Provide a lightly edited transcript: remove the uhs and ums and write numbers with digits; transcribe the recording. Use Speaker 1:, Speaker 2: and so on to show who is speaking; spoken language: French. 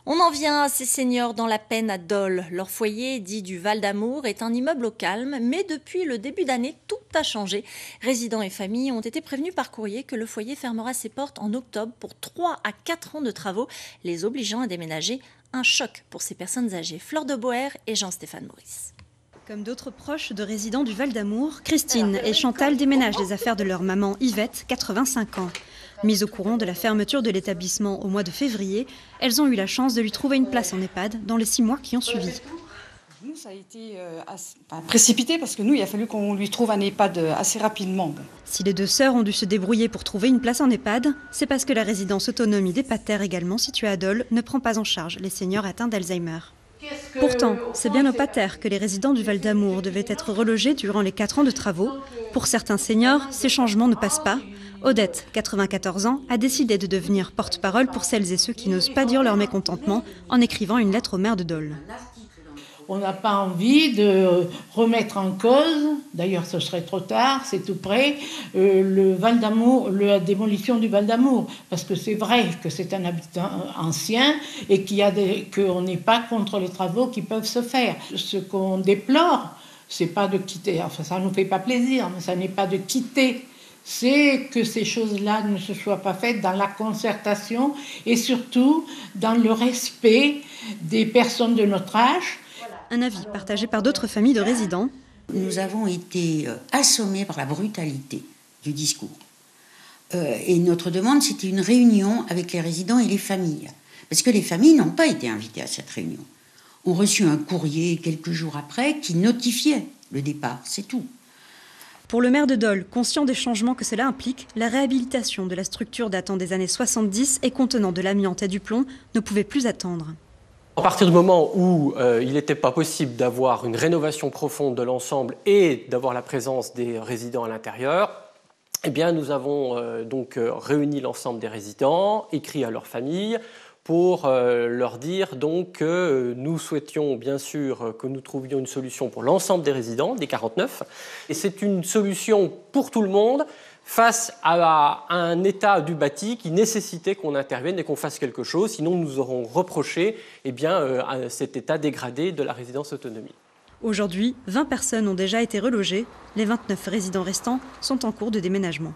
Speaker 1: On en vient à ces seniors dans la peine à Dole. Leur foyer, dit du Val d'Amour, est un immeuble au calme, mais depuis le début d'année, tout a changé. Résidents et familles ont été prévenus par courrier que le foyer fermera ses portes en octobre pour 3 à 4 ans de travaux, les obligeant à déménager. Un choc pour ces personnes âgées. Fleur de Boer et Jean-Stéphane Maurice.
Speaker 2: Comme d'autres proches de résidents du Val d'Amour, Christine et Chantal déménagent les affaires de leur maman Yvette, 85 ans. Mises au courant de la fermeture de l'établissement au mois de février, elles ont eu la chance de lui trouver une place en EHPAD dans les 6 mois qui ont suivi.
Speaker 3: Nous, ça a été précipité parce que nous, il a fallu qu'on lui trouve un EHPAD assez rapidement.
Speaker 2: Si les deux sœurs ont dû se débrouiller pour trouver une place en EHPAD, c'est parce que la résidence autonomie des Patères, également située à Dole, ne prend pas en charge les seniors atteints d'Alzheimer. Pourtant, c'est bien aux Patères que les résidents du Val d'Amour devaient être relogés durant les 4 ans de travaux. Pour certains seniors, ces changements ne passent pas. Odette, 94 ans, a décidé de devenir porte-parole pour celles et ceux qui n'osent pas dire leur mécontentement en écrivant une lettre au maire de Dole.
Speaker 4: On n'a pas envie de remettre en cause, d'ailleurs ce serait trop tard, c'est tout près, le Val d'Amour, la démolition du Val d'Amour. Parce que c'est vrai que c'est un habitat ancien et qu'on n'est pas contre les travaux qui peuvent se faire. Ce qu'on déplore, c'est pas de quitter, enfin ça ne nous fait pas plaisir, mais ça n'est pas de quitter. C'est que ces choses-là ne se soient pas faites dans la concertation et surtout dans le respect des personnes de notre âge.
Speaker 2: Un avis partagé par d'autres familles de résidents.
Speaker 5: Nous avons été assommés par la brutalité du discours. Et notre demande, c'était une réunion avec les résidents et les familles. Parce que les familles n'ont pas été invitées à cette réunion. On reçut un courrier quelques jours après qui notifiait le départ, c'est tout.
Speaker 2: Pour le maire de Dole, conscient des changements que cela implique, la réhabilitation de la structure datant des années 70 et contenant de l'amiante et du plomb ne pouvait plus attendre.
Speaker 6: À partir du moment où il n'était pas possible d'avoir une rénovation profonde de l'ensemble et d'avoir la présence des résidents à l'intérieur, eh bien nous avons donc réuni l'ensemble des résidents, écrit à leurs familles, pour leur dire donc que nous souhaitions bien sûr que nous trouvions une solution pour l'ensemble des résidents, des 49. Et c'est une solution pour tout le monde face à un état du bâti qui nécessitait qu'on intervienne et qu'on fasse quelque chose. Sinon, nous aurons reproché cet état dégradé de la résidence autonomie.
Speaker 2: Aujourd'hui, 20 personnes ont déjà été relogées. Les 29 résidents restants sont en cours de déménagement.